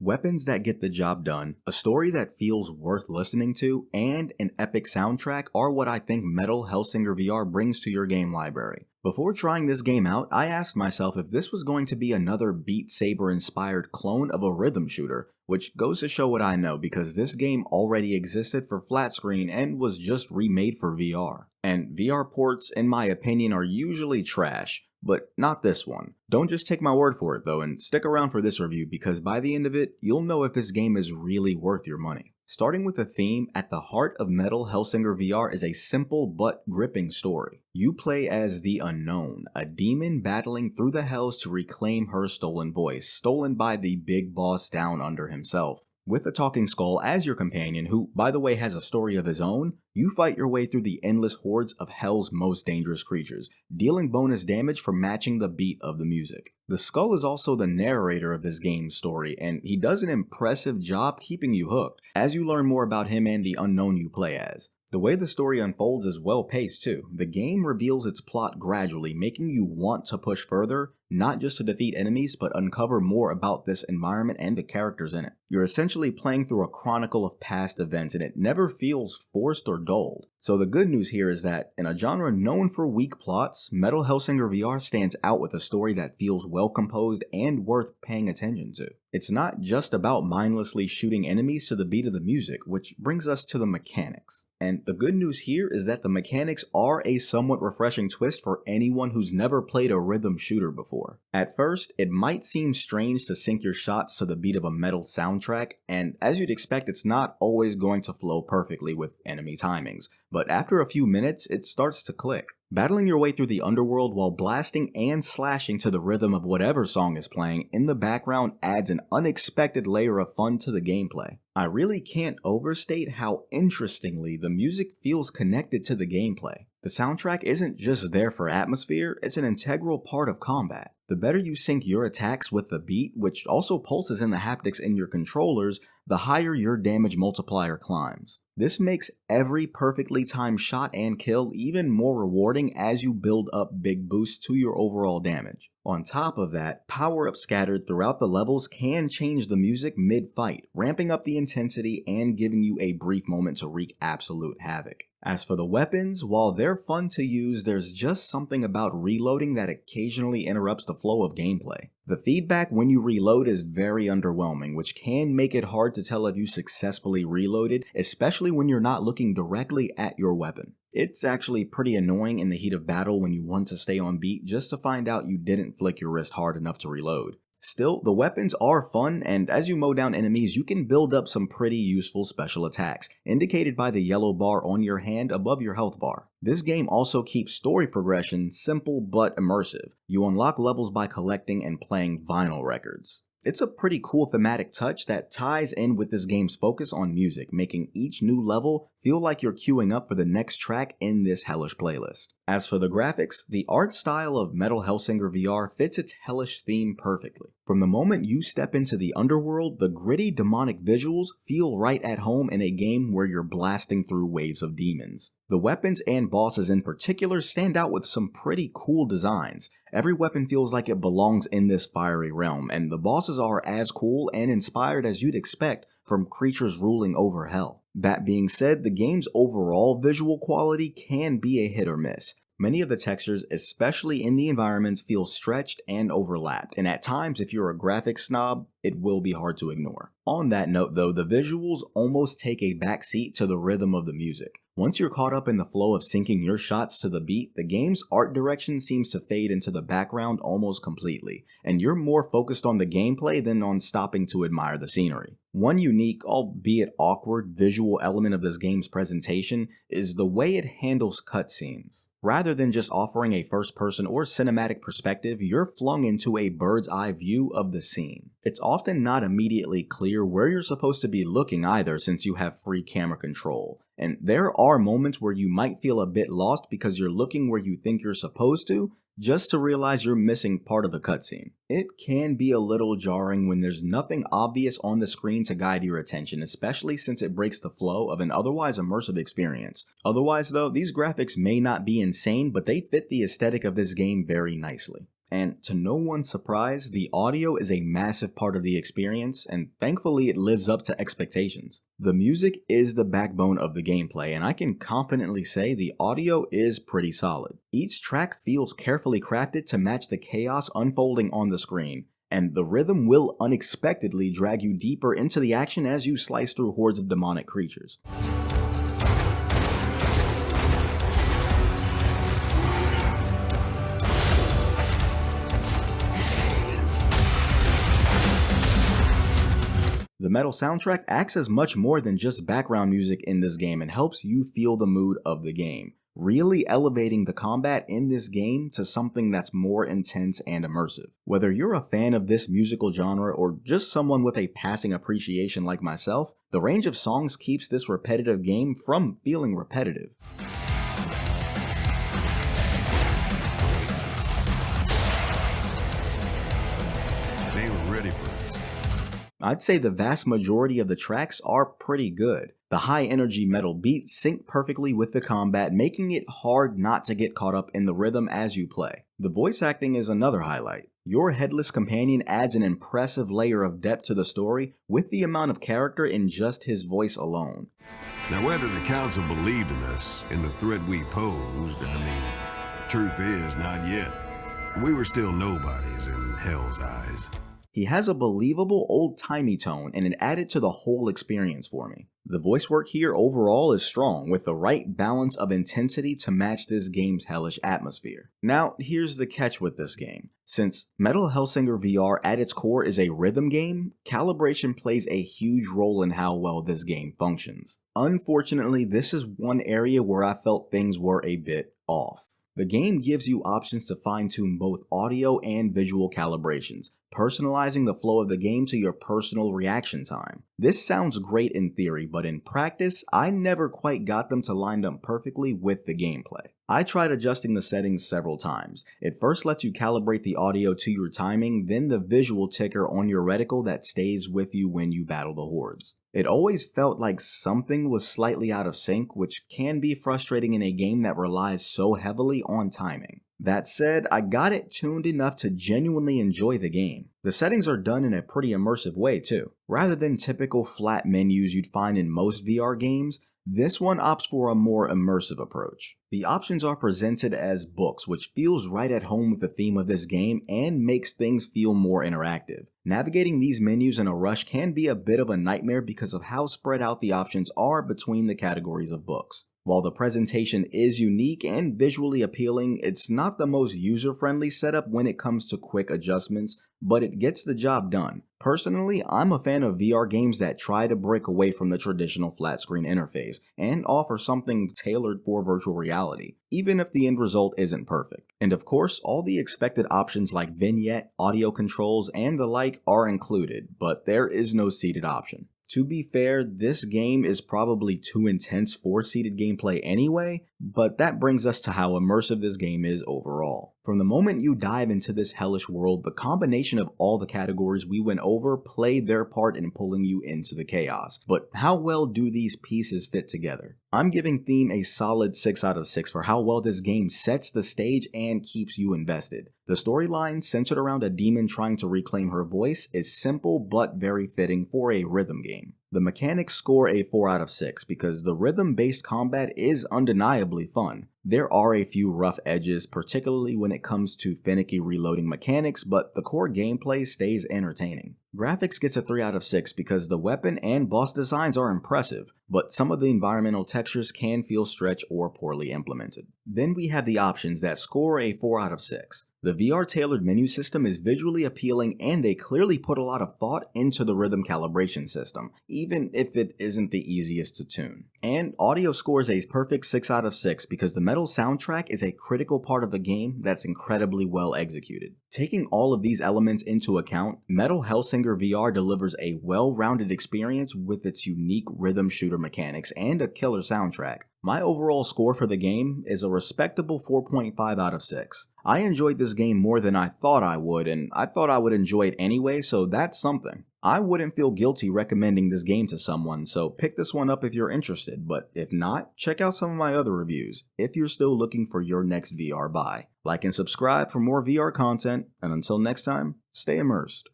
Weapons that get the job done, a story that feels worth listening to, and an epic soundtrack are what I think Metal Hellsinger VR brings to your game library. Before trying this game out, I asked myself if this was going to be another Beat Saber inspired clone of a rhythm shooter, which goes to show what I know because this game already existed for flat screen and was just remade for VR. And VR ports, in my opinion, are usually trash. But not this one. Don't just take my word for it though, and stick around for this review because by the end of it, you'll know if this game is really worth your money. Starting with the theme, at the heart of Metal Hellsinger VR is a simple but gripping story. You play as the Unknown, a demon battling through the hells to reclaim her stolen voice, stolen by the big boss down under himself. With a talking skull as your companion, who, by the way, has a story of his own, you fight your way through the endless hordes of Hell's most dangerous creatures, dealing bonus damage for matching the beat of the music. The skull is also the narrator of this game's story, and he does an impressive job keeping you hooked, as you learn more about him and the Unknown you play as. The way the story unfolds is well paced too. The game reveals its plot gradually, making you want to push further, not just to defeat enemies, but uncover more about this environment and the characters in it. You're essentially playing through a chronicle of past events, and it never feels forced or dulled. So the good news here is that, in a genre known for weak plots, Metal Hellsinger VR stands out with a story that feels well composed and worth paying attention to. It's not just about mindlessly shooting enemies to the beat of the music, which brings us to the mechanics. And the good news here is that the mechanics are a somewhat refreshing twist for anyone who's never played a rhythm shooter before. At first, it might seem strange to sync your shots to the beat of a metal soundtrack, and as you'd expect, it's not always going to flow perfectly with enemy timings, but after a few minutes, it starts to click. Battling your way through the underworld while blasting and slashing to the rhythm of whatever song is playing in the background adds an unexpected layer of fun to the gameplay. I really can't overstate how interestingly the music feels connected to the gameplay. The soundtrack isn't just there for atmosphere, it's an integral part of combat. The better you sync your attacks with the beat, which also pulses in the haptics in your controllers, the higher your damage multiplier climbs. This makes every perfectly timed shot and kill even more rewarding as you build up big boosts to your overall damage. On top of that, power-ups scattered throughout the levels can change the music mid-fight, ramping up the intensity and giving you a brief moment to wreak absolute havoc. As for the weapons, while they're fun to use, there's just something about reloading that occasionally interrupts the flow of gameplay. The feedback when you reload is very underwhelming, which can make it hard to tell if you successfully reloaded, especially when you're not looking directly at your weapon. It's actually pretty annoying in the heat of battle when you want to stay on beat just to find out you didn't flick your wrist hard enough to reload. Still, the weapons are fun, and as you mow down enemies, you can build up some pretty useful special attacks, indicated by the yellow bar on your hand above your health bar. This game also keeps story progression simple but immersive. You unlock levels by collecting and playing vinyl records. It's a pretty cool thematic touch that ties in with this game's focus on music, making each new level feel like you're queuing up for the next track in this hellish playlist. As for the graphics, the art style of Metal Hellsinger VR fits its hellish theme perfectly. From the moment you step into the underworld, the gritty demonic visuals feel right at home in a game where you're blasting through waves of demons. The weapons and bosses in particular stand out with some pretty cool designs. Every weapon feels like it belongs in this fiery realm, and the bosses are as cool and inspired as you'd expect from creatures ruling over hell. That being said, the game's overall visual quality can be a hit or miss. Many of the textures, especially in the environments, feel stretched and overlapped, and at times, if you're a graphics snob, it will be hard to ignore. On that note though, the visuals almost take a backseat to the rhythm of the music. Once you're caught up in the flow of syncing your shots to the beat, the game's art direction seems to fade into the background almost completely, and you're more focused on the gameplay than on stopping to admire the scenery. One unique, albeit awkward, visual element of this game's presentation is the way it handles cutscenes. Rather than just offering a first-person or cinematic perspective, you're flung into a bird's-eye view of the scene. It's often not immediately clear where you're supposed to be looking either since you have free camera control, and there are moments where you might feel a bit lost because you're looking where you think you're supposed to, just to realize you're missing part of the cutscene. It can be a little jarring when there's nothing obvious on the screen to guide your attention, especially since it breaks the flow of an otherwise immersive experience. Otherwise though, these graphics may not be insane, but they fit the aesthetic of this game very nicely. And to no one's surprise, the audio is a massive part of the experience, and thankfully it lives up to expectations. The music is the backbone of the gameplay, and I can confidently say the audio is pretty solid. Each track feels carefully crafted to match the chaos unfolding on the screen, and the rhythm will unexpectedly drag you deeper into the action as you slice through hordes of demonic creatures. The metal soundtrack acts as much more than just background music in this game and helps you feel the mood of the game, really elevating the combat in this game to something that's more intense and immersive. Whether you're a fan of this musical genre or just someone with a passing appreciation like myself, the range of songs keeps this repetitive game from feeling repetitive. They were ready for us. I'd say the vast majority of the tracks are pretty good. The high energy metal beats sync perfectly with the combat, making it hard not to get caught up in the rhythm as you play. The voice acting is another highlight. Your headless companion adds an impressive layer of depth to the story with the amount of character in just his voice alone. Now, whether the council believed in us, in the threat we posed, truth is, not yet. We were still nobodies in Hell's eyes. He has a believable old-timey tone, and it added to the whole experience for me. The voice work here overall is strong, with the right balance of intensity to match this game's hellish atmosphere. Now, here's the catch with this game. Since Metal Hellsinger VR at its core is a rhythm game, calibration plays a huge role in how well this game functions. Unfortunately, this is one area where I felt things were a bit off. The game gives you options to fine-tune both audio and visual calibrations, personalizing the flow of the game to your personal reaction time. This sounds great in theory, but in practice, I never quite got them to line up perfectly with the gameplay. I tried adjusting the settings several times. It first lets you calibrate the audio to your timing, then the visual ticker on your reticle that stays with you when you battle the hordes. It always felt like something was slightly out of sync, which can be frustrating in a game that relies so heavily on timing. That said, I got it tuned enough to genuinely enjoy the game. The settings are done in a pretty immersive way too. Rather than typical flat menus you'd find in most VR games, this one opts for a more immersive approach. The options are presented as books, which feels right at home with the theme of this game and makes things feel more interactive. Navigating these menus in a rush can be a bit of a nightmare because of how spread out the options are between the categories of books. While the presentation is unique and visually appealing, it's not the most user-friendly setup when it comes to quick adjustments, but it gets the job done. Personally, I'm a fan of VR games that try to break away from the traditional flat screen interface and offer something tailored for virtual reality, even if the end result isn't perfect. And of course, all the expected options like vignette, audio controls, and the like are included, but there is no seated option. To be fair, this game is probably too intense for seated gameplay anyway, but that brings us to how immersive this game is overall. From the moment you dive into this hellish world, the combination of all the categories we went over play their part in pulling you into the chaos. But how well do these pieces fit together? I'm giving Theme a solid 6 out of 6 for how well this game sets the stage and keeps you invested. The storyline, centered around a demon trying to reclaim her voice, is simple but very fitting for a rhythm game. The mechanics score a 4 out of 6 because the rhythm-based combat is undeniably fun. There are a few rough edges, particularly when it comes to finicky reloading mechanics, but the core gameplay stays entertaining. Graphics gets a 3 out of 6 because the weapon and boss designs are impressive, but some of the environmental textures can feel stretched or poorly implemented. Then we have the options that score a 4 out of 6. The VR-tailored menu system is visually appealing and they clearly put a lot of thought into the rhythm calibration system, even if it isn't the easiest to tune. And audio scores a perfect 6 out of 6 because the metal soundtrack is a critical part of the game that's incredibly well executed. Taking all of these elements into account, Metal Hellsinger VR delivers a well-rounded experience with its unique rhythm shooter mechanics and a killer soundtrack. My overall score for the game is a respectable 4.5 out of 6. I enjoyed this game more than I thought I would, and I thought I would enjoy it anyway, so that's something. I wouldn't feel guilty recommending this game to someone, so pick this one up if you're interested, but if not, check out some of my other reviews if you're still looking for your next VR buy. Like and subscribe for more VR content, and until next time, stay immersed.